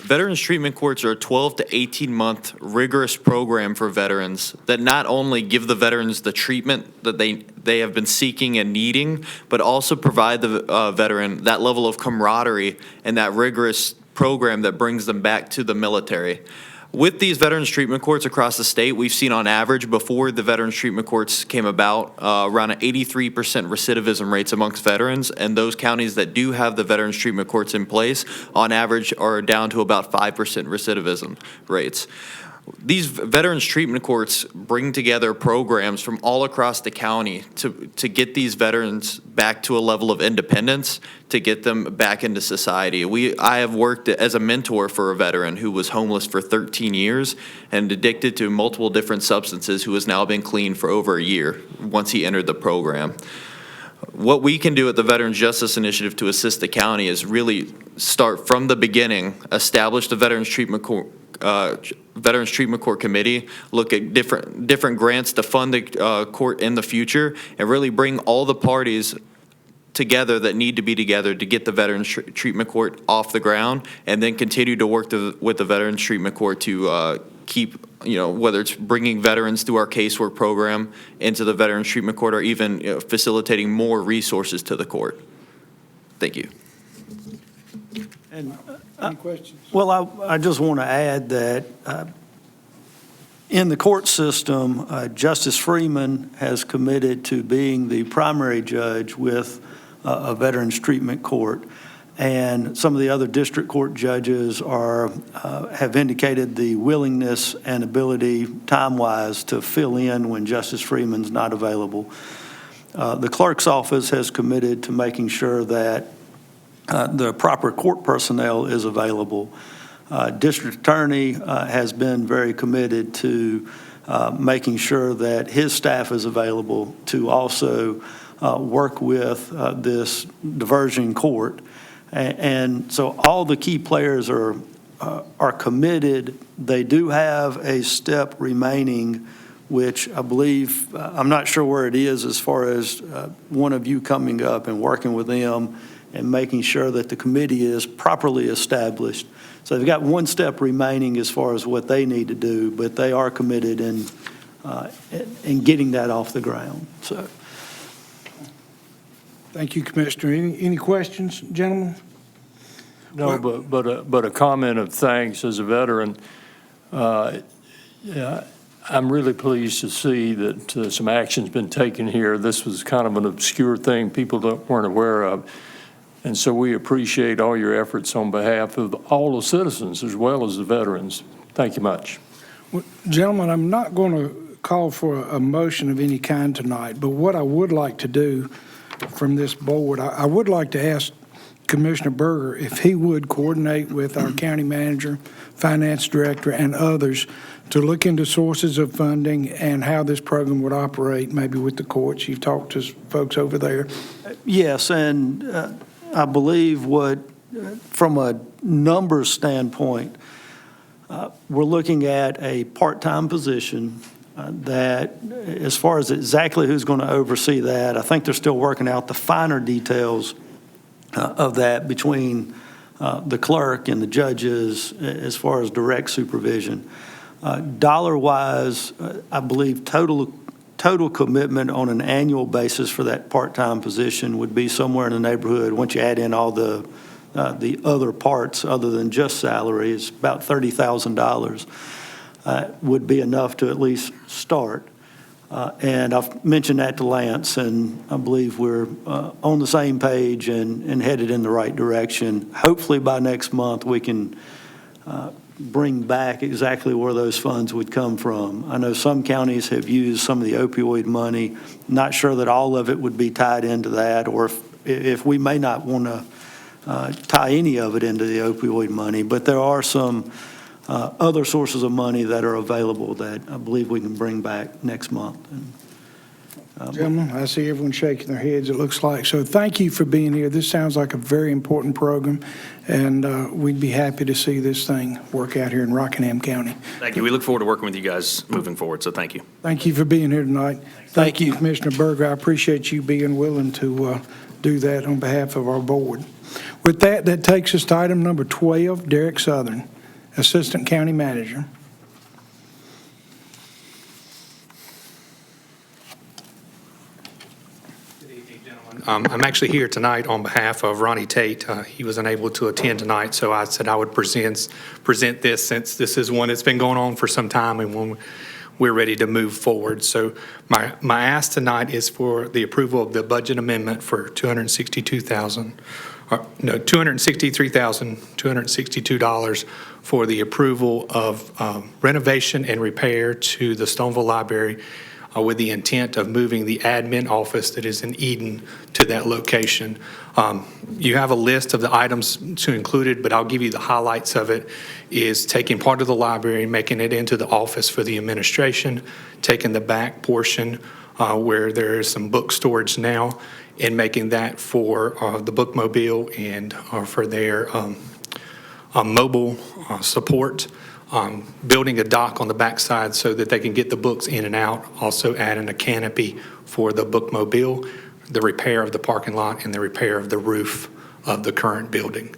Veterans Treatment Courts are a 12 to 18-month rigorous program for veterans that not only give the veterans the treatment that they have been seeking and needing, but also provide the veteran that level of camaraderie and that rigorous program that brings them back to the military. With these veterans treatment courts across the state, we've seen on average before the veterans treatment courts came about around an 83% recidivism rates amongst veterans, and those counties that do have the veterans treatment courts in place on average are down to about 5% recidivism rates. These veterans treatment courts bring together programs from all across the county to get these veterans back to a level of independence, to get them back into society. I have worked as a mentor for a veteran who was homeless for 13 years and addicted to multiple different substances, who has now been clean for over a year once he entered the program. What we can do at the Veterans Justice Initiative to assist the county is really start from the beginning, establish the Veterans Treatment Court Committee, look at different grants to fund the court in the future, and really bring all the parties together that need to be together to get the Veterans Treatment Court off the ground, and then continue to work with the Veterans Treatment Court to keep, whether it's bringing veterans through our casework program into the Veterans Treatment Court, or even facilitating more resources to the court. Thank you. And any questions? Well, I just want to add that in the court system, Justice Freeman has committed to being the primary judge with a Veterans Treatment Court. And some of the other district court judges have indicated the willingness and ability, time-wise, to fill in when Justice Freeman's not available. The clerk's office has committed to making sure that the proper court personnel is available. District Attorney has been very committed to making sure that his staff is available to also work with this diversion court. And so all the key players are committed. They do have a step remaining, which I believe, I'm not sure where it is as far as one of you coming up and working with them and making sure that the committee is properly established. So they've got one step remaining as far as what they need to do, but they are committed in getting that off the ground. So. Thank you, Commissioner. Any questions, gentlemen? No, but a comment of thanks as a veteran. Yeah, I'm really pleased to see that some action's been taken here. This was kind of an obscure thing people weren't aware of. And so we appreciate all your efforts on behalf of all the citizens as well as the veterans. Thank you much. Well, gentlemen, I'm not going to call for a motion of any kind tonight, but what I would like to do from this board, I would like to ask Commissioner Berger if he would coordinate with our county manager, finance director, and others to look into sources of funding and how this program would operate, maybe with the courts. You've talked to folks over there. Yes, and I believe from a numbers standpoint, we're looking at a part-time position that, as far as exactly who's going to oversee that, I think they're still working out the finer details of that between the clerk and the judges as far as direct supervision. Dollar-wise, I believe total commitment on an annual basis for that part-time position would be somewhere in the neighborhood, once you add in all the other parts other than just salary, it's about $30,000. Would be enough to at least start. And I've mentioned that to Lance, and I believe we're on the same page and headed in the right direction. Hopefully by next month we can bring back exactly where those funds would come from. I know some counties have used some of the opioid money. Not sure that all of it would be tied into that, or if we may not want to tie any of it into the opioid money, but there are some other sources of money that are available that I believe we can bring back next month. Gentlemen, I see everyone shaking their heads, it looks like. So thank you for being here. This sounds like a very important program, and we'd be happy to see this thing work out here in Rockingham County. Thank you. We look forward to working with you guys moving forward, so thank you. Thank you for being here tonight. Thank you, Commissioner Berger. I appreciate you being willing to do that on behalf of our board. With that, that takes us to item number 12, Derek Southern, Assistant County Manager. Good evening, gentlemen. I'm actually here tonight on behalf of Ronnie Tate. He was unable to attend tonight, so I said I would present this, since this is one that's been going on for some time and when we're ready to move forward. So my ask tonight is for the approval of the budget amendment for $262,000 $263,262 for the approval of renovation and repair to the Stoneville Library with the intent of moving the admin office that is in Eden to that location. You have a list of the items to include, but I'll give you the highlights of it, is taking part of the library, making it into the office for the administration, taking the back portion where there is some book storage now, and making that for the bookmobile and for their mobile support. Building a dock on the backside so that they can get the books in and out, also adding a canopy for the bookmobile, the repair of the parking lot, and the repair of the roof of the current building.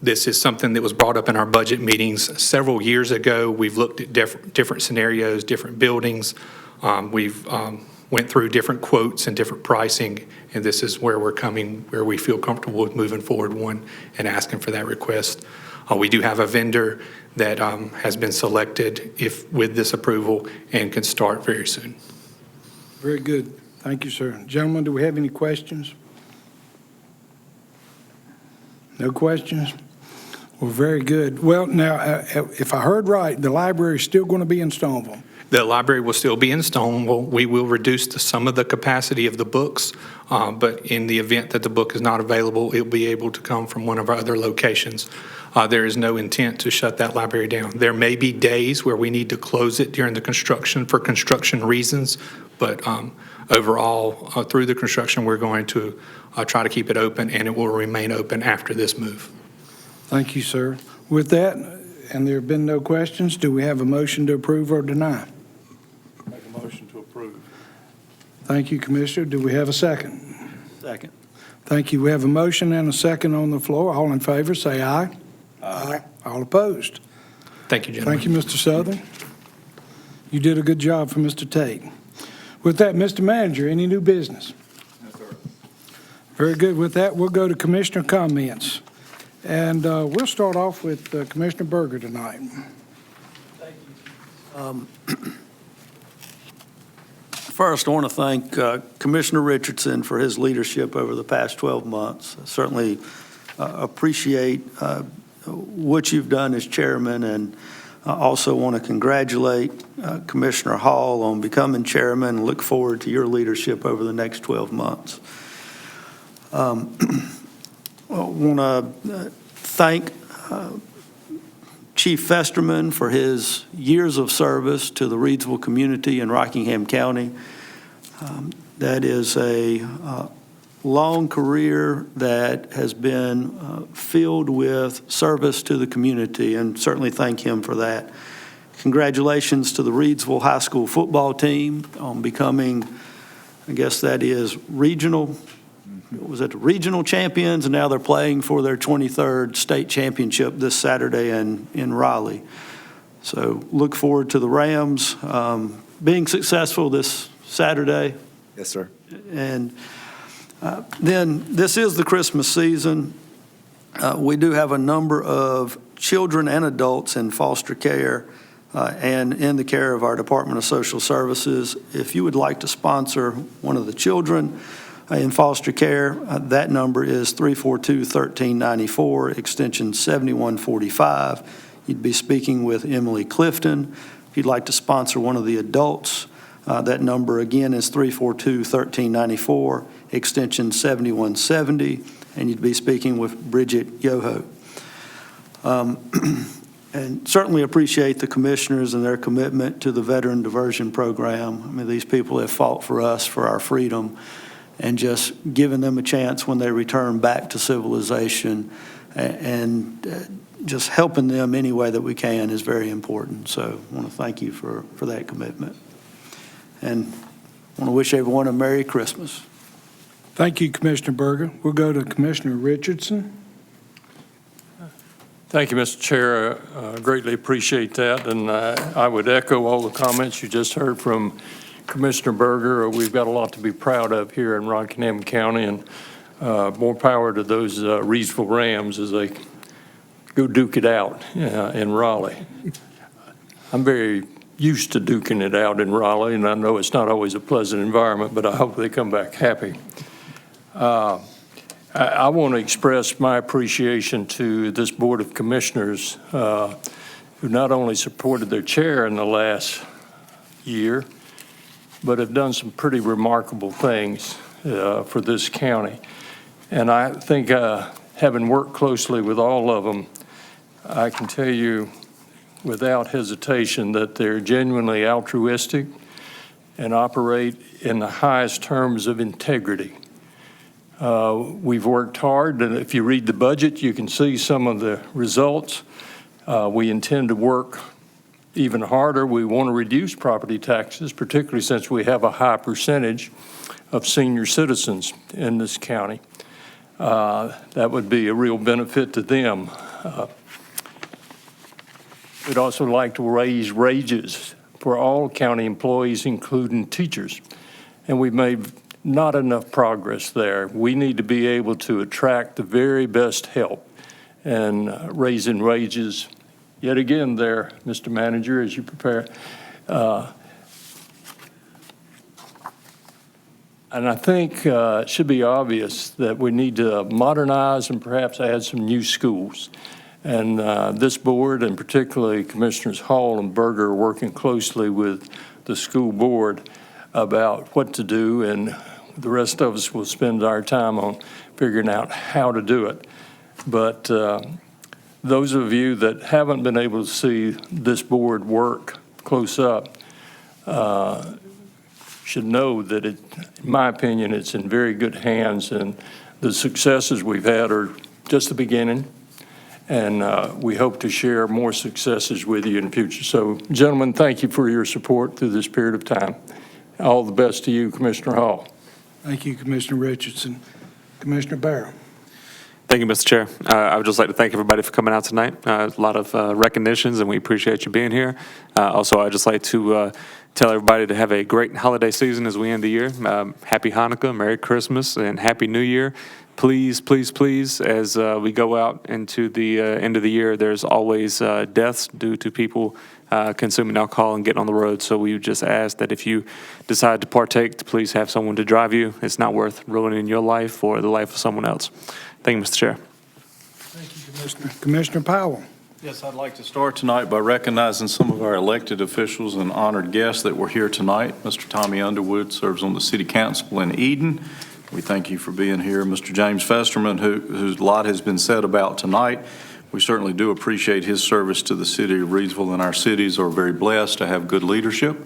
This is something that was brought up in our budget meetings several years ago. We've looked at different scenarios, different buildings. We've went through different quotes and different pricing, and this is where where we feel comfortable with moving forward one and asking for that request. We do have a vendor that has been selected with this approval and can start very soon. Very good. Thank you, sir. Gentlemen, do we have any questions? No questions? Well, very good. Well, now, if I heard right, the library is still going to be in Stoneville. The library will still be in Stoneville. We will reduce some of the capacity of the books, but in the event that the book is not available, it'll be able to come from one of our other locations. There is no intent to shut that library down. There may be days where we need to close it during the construction for construction reasons, but overall, through the construction, we're going to try to keep it open, and it will remain open after this move. Thank you, sir. With that, and there have been no questions, do we have a motion to approve or deny? Make a motion to approve. Thank you, Commissioner. Do we have a second? Second. Thank you. We have a motion and a second on the floor. All in favor, say aye. Aye. All opposed? Thank you, gentlemen. Thank you, Mr. Southern. You did a good job for Mr. Tate. With that, Mr. Manager, any new business? No, sir. Very good. With that, we'll go to Commissioner comments. And we'll start off with Commissioner Berger tonight. Thank you. First, I want to thank Commissioner Richardson for his leadership over the past 12 months. I certainly appreciate what you've done as chairman, and I also want to congratulate Commissioner Hall on becoming chairman and look forward to your leadership over the next 12 months. I want to thank Chief Festerman for his years of service to the Reidsville community in Rockingham County. That is a long career that has been filled with service to the community, and certainly thank him for that. Congratulations to the Reidsville High School football team on becoming, I guess that is regional champions, and now they're playing for their 23rd state championship this Saturday in Raleigh. So look forward to the Rams being successful this Saturday. Yes, sir. And then this is the Christmas season. We do have a number of children and adults in foster care and in the care of our Department of Social Services. If you would like to sponsor one of the children in foster care, that number is 342-1394, extension 7145. You'd be speaking with Emily Clifton. If you'd like to sponsor one of the adults, that number again is 342-1394, extension 7170, and you'd be speaking with Bridget Yoho. And certainly appreciate the commissioners and their commitment to the Veteran Diversion Program. I mean, these people have fought for us, for our freedom, and just giving them a chance when they return back to civilization and just helping them any way that we can is very important. So I want to thank you for that commitment. And I want to wish everyone a Merry Christmas. Thank you, Commissioner Berger. We'll go to Commissioner Richardson. Thank you, Mr. Chair. Greatly appreciate that, and I would echo all the comments you just heard from Commissioner Berger. We've got a lot to be proud of here in Rockingham County, and more power to those Reidsville Rams as they go duke it out in Raleigh. I'm very used to duking it out in Raleigh, and I know it's not always a pleasant environment, but I hope they come back happy. I want to express my appreciation to this Board of Commissioners who not only supported their chair in the last year, but have done some pretty remarkable things for this county. And I think having worked closely with all of them, I can tell you without hesitation that they're genuinely altruistic and operate in the highest terms of integrity. We've worked hard, and if you read the budget, you can see some of the results. We intend to work even harder. We want to reduce property taxes, particularly since we have a high percentage of senior citizens in this county. That would be a real benefit to them. We'd also like to raise wages for all county employees, including teachers. And we've made not enough progress there. We need to be able to attract the very best help and raising wages. Yet again there, Mr. Manager, as you prepare. And I think it should be obvious that we need to modernize and perhaps add some new schools. And this board, and particularly Commissioners Hall and Berger, are working closely with the school board about what to do, and the rest of us will spend our time on figuring out how to do it. But those of you that haven't been able to see this board work close up should know that, in my opinion, it's in very good hands, and the successes we've had are just the beginning. And we hope to share more successes with you in the future. So, gentlemen, thank you for your support through this period of time. All the best to you, Commissioner Hall. Thank you, Commissioner Richardson. Commissioner Barrow. Thank you, Mr. Chair. I would just like to thank everybody for coming out tonight. A lot of recognitions, and we appreciate you being here. Also, I'd just like to tell everybody to have a great holiday season as we end the year. Happy Hanukkah, Merry Christmas, and Happy New Year. Please, please, please, as we go out into the end of the year, there's always deaths due to people consuming alcohol and getting on the road. So we just ask that if you decide to partake, to please have someone to drive you. It's not worth ruining your life or the life of someone else. Thank you, Mr. Chair. Thank you, Commissioner. Commissioner Powell. Yes, I'd like to start tonight by recognizing some of our elected officials and honored guests that were here tonight. Mr. Tommy Underwood serves on the City Council in Eden. We thank you for being here. Mr. James Festerman, whose lot has been said about tonight. We certainly do appreciate his service to the city of Reidsville, and our cities are very blessed to have good leadership,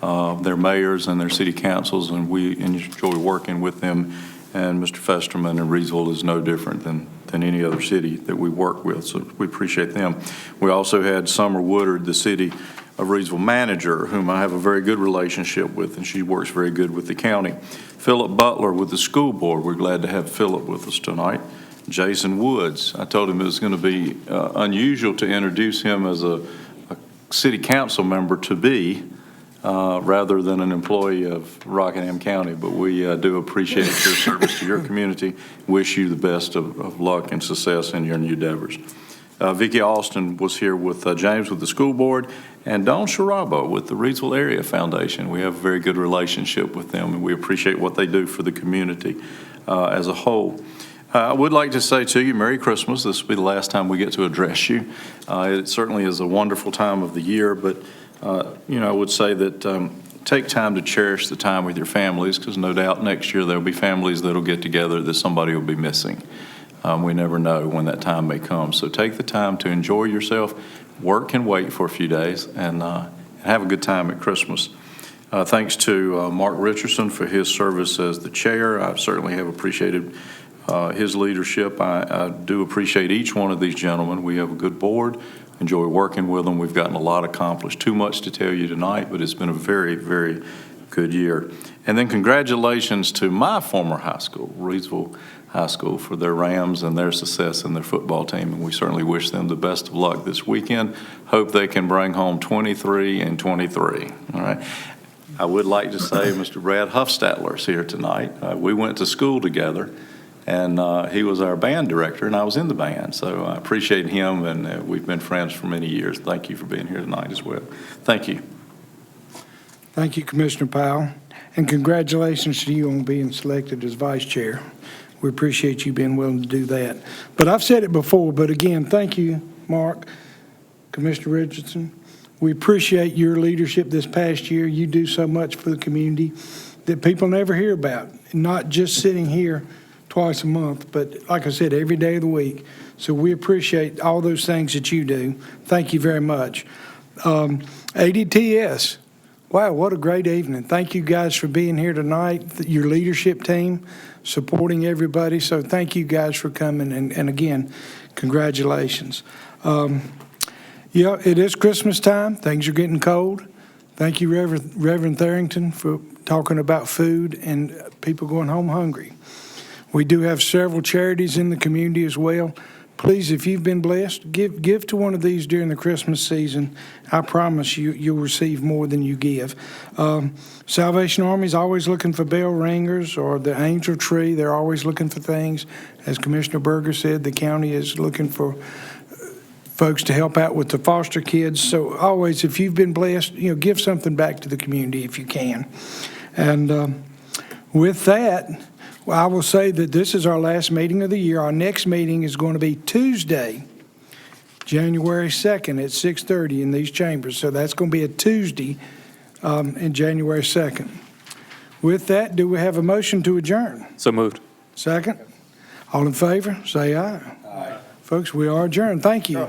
their mayors and their city councils, and we enjoy working with them. And Mr. Festerman and Reidsville is no different than any other city that we work with, so we appreciate them. We also had Summer Woodard, the city of Reidsville manager, whom I have a very good relationship with, and she works very good with the county. Philip Butler with the school board. We're glad to have Philip with us tonight. Jason Woods. I told him it was going to be unusual to introduce him as a city council member to be, rather than an employee of Rockingham County, but we do appreciate your service to your community. Wish you the best of luck and success in your new endeavors. Vicki Austin was here with James with the school board, and Don Sharabo with the Reidsville Area Foundation. We have a very good relationship with them, and we appreciate what they do for the community as a whole. I would like to say to you, Merry Christmas. This will be the last time we get to address you. It certainly is a wonderful time of the year, but I would say that take time to cherish the time with your families, because no doubt next year there'll be families that'll get together that somebody will be missing. We never know when that time may come. So take the time to enjoy yourself, work and wait for a few days, and have a good time at Christmas. Thanks to Mark Richardson for his service as the chair. I certainly have appreciated his leadership. I do appreciate each one of these gentlemen. We have a good board. Enjoy working with them. We've gotten a lot accomplished. Too much to tell you tonight, but it's been a very, very good year. And then congratulations to my former high school, Reidsville High School, for their Rams and their success in their football team. And we certainly wish them the best of luck this weekend. Hope they can bring home 23 and 23. All right. I would like to say Mr. Brad Huffstatler is here tonight. We went to school together. And he was our band director, and I was in the band. So I appreciate him, and we've been friends for many years. Thank you for being here tonight as well. Thank you. Thank you, Commissioner Powell. And congratulations to you on being selected as vice chair. We appreciate you being willing to do that. But I've said it before, but again, thank you, Mark, Commissioner Richardson. We appreciate your leadership this past year. You do so much for the community that people never hear about, not just sitting here twice a month, but like I said, every day of the week. So we appreciate all those things that you do. Thank you very much. ADTS, wow, what a great evening. Thank you guys for being here tonight, your leadership team, supporting everybody. So thank you guys for coming, and again, congratulations. Yeah, it is Christmas time. Things are getting cold. Thank you, Reverend Tharrington, for talking about food and people going home hungry. We do have several charities in the community as well. Please, if you've been blessed, give to one of these during the Christmas season. I promise you, you'll receive more than you give. Salvation Army is always looking for bell ringers or the angel tree. They're always looking for things. As Commissioner Berger said, the county is looking for folks to help out with the foster kids. So always, if you've been blessed, give something back to the community if you can. And with that, well, I will say that this is our last meeting of the year. Our next meeting is going to be Tuesday, January 2nd at 6:30 in these chambers. So that's going to be a Tuesday in January 2nd. With that, do we have a motion to adjourn? So moved. Second? All in favor, say aye. Aye. Folks, we are adjourned. Thank you.